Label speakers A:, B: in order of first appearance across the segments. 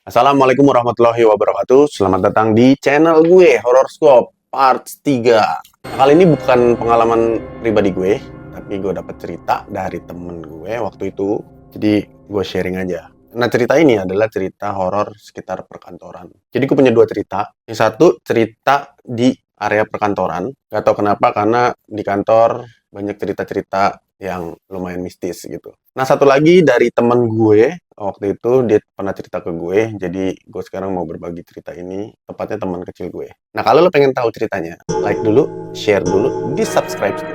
A: Assalamualaikum warahmatullahi wabarakatuh. Selamat datang di channel gue, Horoscope Part 3. Kali ini bukan pengalaman pribadi gue, tapi gue dapat cerita dari temen gue waktu itu. Jadi gue sharing aja. Nah, cerita ini adalah cerita horor sekitar perkantoran. Jadi gue punya dua cerita. Yang satu cerita di area perkantoran. Gak tau kenapa, karena di kantor banyak cerita-cerita yang lumayan mistis gitu. Nah, satu lagi dari temen gue, waktu itu dia pernah cerita ke gue, jadi gue sekarang mau berbagi cerita ini, tepatnya teman kecil gue. Nah, kalau lo pengen tahu ceritanya, like dulu, share dulu, di-subscribe dulu.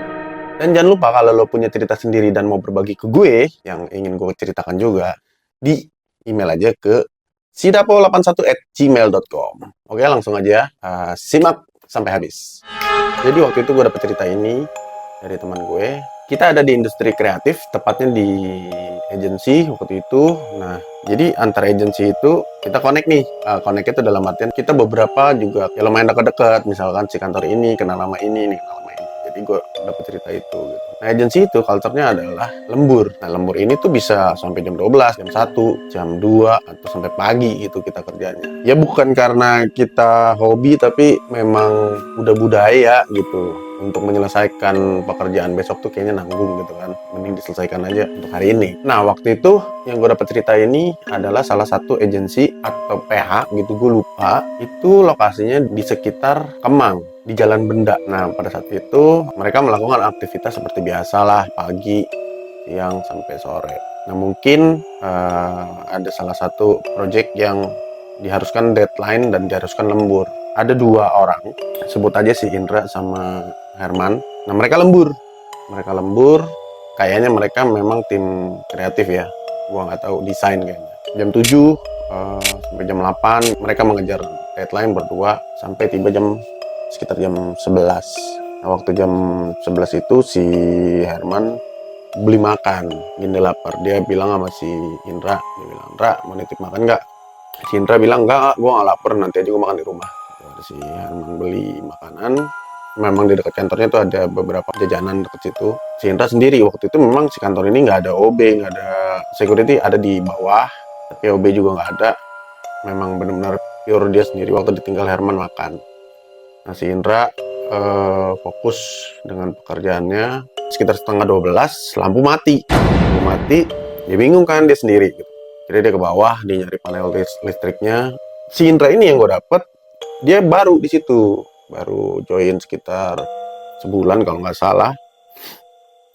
A: Dan jangan lupa kalau lo punya cerita sendiri dan mau berbagi ke gue, yang ingin gue ceritakan juga, di email aja ke sidapo81@gmail.com. Oke, langsung aja, simak sampai habis. Jadi waktu itu gue dapet cerita ini dari teman gue. Kita ada di industri kreatif, tepatnya di agensi waktu itu. Nah, jadi antar agensi itu kita connect nih. Connect itu dalam artian kita beberapa juga ya lumayan dekat-dekat. Misalkan si kantor ini kenal nama ini kenal nama ini. Jadi gue dapet cerita itu gitu. Nah, agensi itu culture-nya adalah lembur. Nah, lembur ini tuh bisa sampai jam 12, jam 1, jam 2, atau sampai pagi gitu kita kerjanya. Ya bukan karena kita hobi, tapi memang udah budaya gitu. Untuk menyelesaikan pekerjaan besok tuh kayaknya nanggung gitu kan. Mending diselesaikan aja untuk hari ini. Nah, waktu itu yang gue dapet cerita ini adalah salah satu agensi atau PH gitu, gue lupa. Itu lokasinya di sekitar Kemang, di Jalan Benda. Nah, pada saat itu mereka melakukan aktivitas seperti biasa lah, pagi, siang, sampai sore. Nah, mungkin ada salah satu project yang diharuskan deadline dan diharuskan lembur. Ada dua orang, sebut aja si Indra sama Herman. Nah, mereka lembur. Mereka lembur, kayaknya mereka memang tim kreatif ya. Gua nggak tahu, desain kayaknya. Jam 7 sampai jam 8 mereka mengejar deadline berdua sampai tiba sekitar jam 11. Nah, waktu jam 11 itu si Herman beli makan, gini lapar. Dia bilang sama si Indra, dia bilang, "Indra, mau nitip makan nggak?" Si Indra bilang, "Enggak, gue nggak lapar, nanti aja gue makan di rumah." Si Herman beli makanan. Memang di dekat kantornya tuh ada beberapa jajanan dekat situ. Si Indra sendiri waktu itu, memang si kantor ini nggak ada OB, nggak ada security, ada di bawah, tapi OB juga nggak ada. Memang benar-benar pure dia sendiri waktu ditinggal Herman makan. Nah, si Indra fokus dengan pekerjaannya. Sekitar setengah 12 lampu mati. Lampu mati, dia bingung kan dia sendiri gitu. Jadi dia ke bawah, dia nyari panel listriknya. Si Indra ini yang gue dapet, dia baru di situ, baru join sekitar sebulan kalau nggak salah.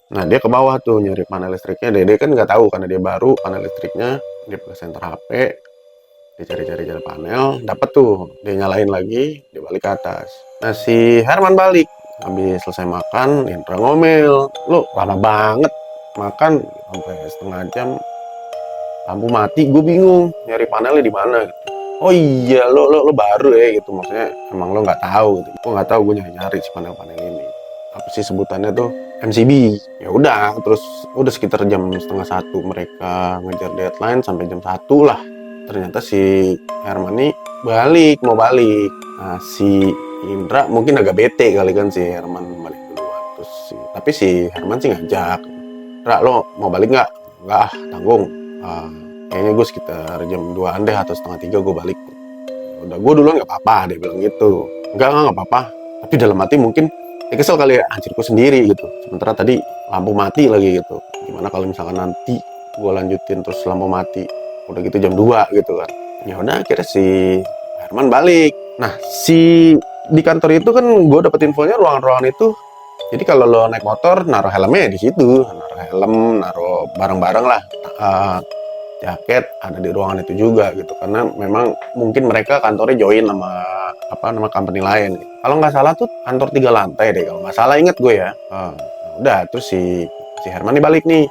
A: Nah, dia ke bawah tuh nyari panel listriknya. Dia kan nggak tahu karena dia baru panel listriknya. Dia pakai senter HP, dia cari-cari panel, dapat tuh, dia nyalain lagi, dia balik ke atas. Nah, si Herman balik, habis selesai makan, Indra ngomel, "Lo lama banget makan sampai setengah jam, lampu mati, gue bingung nyari panelnya di mana." "Oh iya, lo baru ya," gitu, maksudnya emang lo nggak tahu gitu. "Gue nggak tahu, gue nyari si panel-panel ini, apa sih sebutannya tuh, MCB." Ya udah, terus udah sekitar jam setengah 1 mereka ngejar deadline sampai jam 1 lah. Ternyata si Herman nih mau balik. Nah, si Indra mungkin agak bete kali kan si Herman balik duluan. Tapi si Herman sih ngajak, "Ra, lo mau balik nggak?" "Nggak ah, tanggung. Ah, kayaknya gue sekitar jam 2-an deh atau setengah 3 gue balik." "Udah, gue duluan nggak apa-apa," dia bilang gitu. Enggak apa-apa." Tapi dalam hati mungkin ya kesel kali ya, anjir gue sendiri gitu. Sementara tadi lampu mati lagi gitu. Gimana kalau misalkan nanti gue lanjutin terus lampu mati, udah gitu jam 2 gitu kan. Ya udah, akhirnya si Herman balik. Nah, di kantor itu kan gue dapet infonya ruangan-ruangan itu. Jadi kalau lo naik motor, naruh helmnya di situ, naruh helm, naruh barang-barang lah. Uh, Jaket ada di ruangan itu juga gitu, karena memang mungkin mereka kantornya join sama nama company lain gitu. Kalau nggak salah tuh kantor 3 lantai deh kalau nggak salah, inget gue ya. Udah, terus si Herman nih balik nih,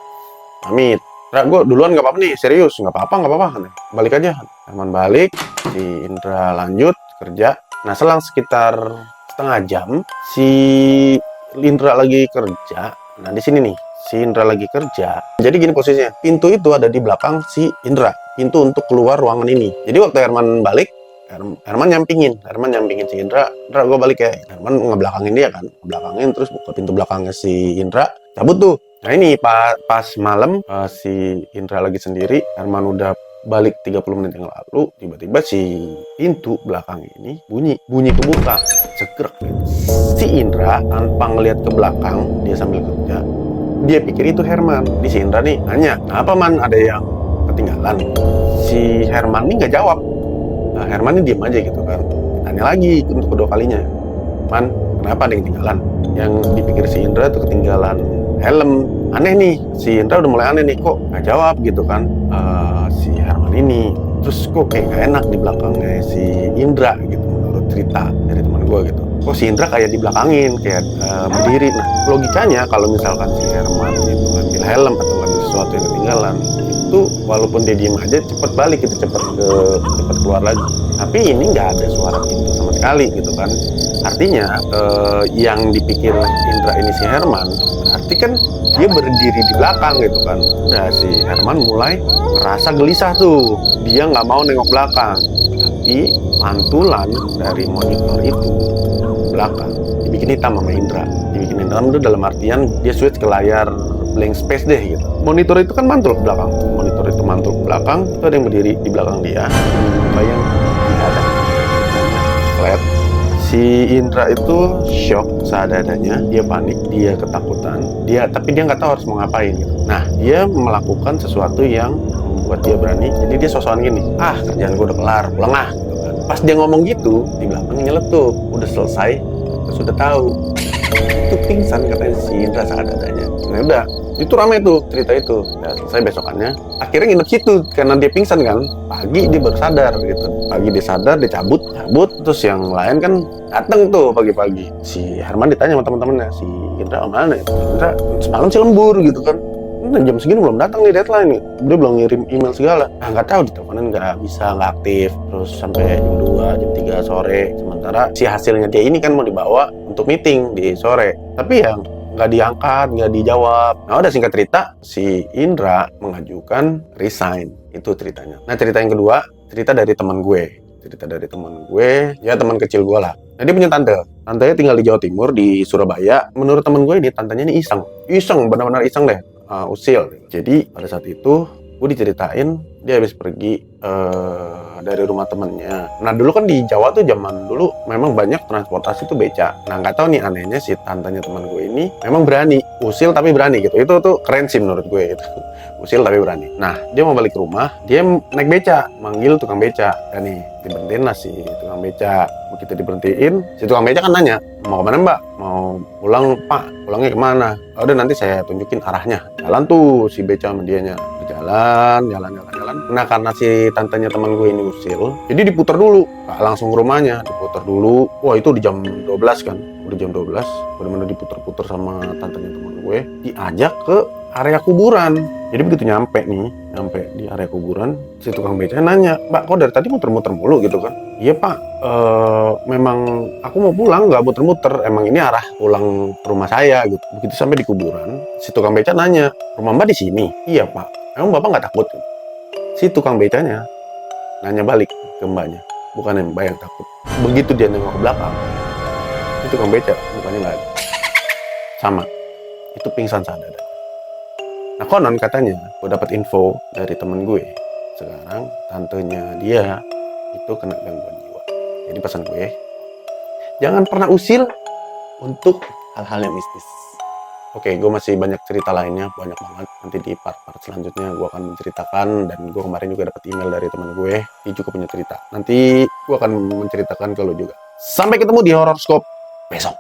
A: pamit. "Ra, gue duluan nggak apa-apa nih, serius nggak apa-apa, balik aja." Herman balik, si Indra lanjut kerja. Nah, selang sekitar setengah jam si Indra lagi kerja. Nah, di sini nih si Indra lagi kerja. Jadi gini posisinya, pintu itu ada di belakang si Indra, pintu untuk keluar ruangan ini. Jadi waktu Herman balik, Herman nyampingin si Indra, "Indra, gue balik ya." Herman ngebelakangin dia kan, ngebelakangin, terus buka pintu belakangnya si Indra, cabut tuh. Nah, ini pas malam, si Indra lagi sendiri, Herman udah balik 30 menit yang lalu, tiba-tiba si pintu belakang ini bunyi kebuka, cekrek gitu. Si Indra tanpa ngeliat ke belakang, dia sambil kerja, dia pikir itu Herman. Di si Indra nih nanya, "Kenapa Man, ada yang ketinggalan?" Si Herman nih nggak jawab. Nah, Herman ini diem aja gitu kan. Tanya lagi untuk kedua kalinya, "Man, kenapa ada yang ketinggalan?" Yang dipikir si Indra tuh ketinggalan helm. Aneh nih, si Indra udah mulai aneh nih, kok nggak jawab gitu kan si Herman ini. Terus kok kayak gak enak di belakangnya si Indra gitu, menurut cerita dari teman gue gitu. Kok si Indra kayak dibelakangin, kayak berdiri. Nah, logikanya kalau misalkan si Herman itu ngambil helm atau ngambil sesuatu yang ketinggalan, itu walaupun dia diem aja cepet balik gitu, cepet keluar lagi. Tapi ini nggak ada suara pintu sama sekali gitu kan. Artinya yang dipikir Indra ini si Herman, berarti kan dia berdiri di belakang gitu kan. Nah, si Herman mulai ngerasa gelisah tuh. Dia nggak mau nengok belakang. Tapi pantulan dari monitor itu belakang dibikin hitam sama Indra. Dibikin hitam itu dalam artian dia switch ke layar blank space deh gitu. Monitor itu kan mantul ke belakang. Monitor itu mantul ke belakang. Itu ada yang berdiri di belakang dia. Bayang tidak ada. Flat. Si Indra itu shock seadanya, dia panik, dia ketakutan, tapi dia nggak tahu harus mau ngapain gitu. Nah, dia melakukan sesuatu yang membuat dia berani. Jadi dia sosokan gini, kerjaan gue udah kelar, pulang ah gitu kan. Pas dia ngomong gitu, di belakangnya nyeletuk, udah selesai, sudah tahu. Itu pingsan katanya si Indra seadanya. Nah udah, itu ramai tuh cerita itu. Dan selesai besokannya, akhirnya nginep situ karena dia pingsan kan. Pagi dia baru sadar gitu. Pagi dia sadar, dia cabut, terus yang lain kan dateng tuh pagi-pagi. Si Herman ditanya sama teman-temannya, si Indra mana ya? Indra semalam sih lembur gitu kan. Jam segini belum datang nih deadline nih. Dia belum ngirim email segala. Nggak tahu diteleponin nggak bisa, nggak aktif. Terus sampai jam 2, jam 3 sore. Sementara si hasilnya dia ini kan mau dibawa untuk meeting di sore. Tapi yang nggak diangkat, nggak dijawab. Nah udah, singkat cerita, si Indra mengajukan resign. Itu ceritanya. Nah cerita yang kedua, cerita dari teman gue. Ya teman kecil gue lah. Nah dia punya tante. Tantenya tinggal di Jawa Timur, di Surabaya. Menurut teman gue ini, tantenya ini iseng, benar-benar iseng deh. Usil. Jadi pada saat itu gue diceritain dia habis pergi dari rumah temennya. Nah dulu kan di Jawa tuh zaman dulu memang banyak transportasi tuh beca. Nah nggak tahu nih, anehnya si tantenya teman gue ini memang berani, usil tapi berani gitu. Itu tuh keren sih menurut gue gitu. Usil tapi berani. Nah dia mau balik ke rumah, dia naik beca, manggil tukang beca. Dan nih diberhentiin lah si tukang beca. Begitu diberhentiin, si tukang beca kan nanya, "Mau kemana Mbak?" "Mau pulang Pak." "Pulangnya kemana?" "Udah nanti saya tunjukin arahnya." Jalan tuh si beca sama dianya. Jalan. Nah karena si tantenya teman gue ini usil, jadi diputar dulu, gak langsung ke rumahnya, diputar dulu. Wah itu di jam 12 kan, udah jam 12, bener-bener diputar-putar sama tantenya teman gue, diajak ke area kuburan. Jadi begitu nyampe di area kuburan, si tukang beca nanya, "Mbak, kok dari tadi muter-muter mulu gitu kan?" "Iya Pak, memang aku mau pulang, gak muter-muter, emang ini arah pulang ke rumah saya gitu." Begitu sampai di kuburan, si tukang beca nanya, "Rumah Mbak di sini?" "Iya Pak." "Emang Bapak gak takut?" Si tukang becanya nanya balik ke mbaknya, bukannya mbak yang takut. Begitu dia nengok ke belakang, si tukang beca mukanya nggak ada, sama, itu pingsan sadar. Nah konon katanya, gue dapat info dari temen gue, sekarang tantenya dia itu kena gangguan jiwa. Jadi pesan gue, jangan pernah usil untuk hal-hal yang mistis. Oke, gue masih banyak cerita lainnya, banyak banget. Nanti di part-part selanjutnya gue akan menceritakan, dan gue kemarin juga dapat email dari teman gue, dia juga punya cerita. Nanti gue akan menceritakan ke lo juga. Sampai ketemu di Horoscope besok.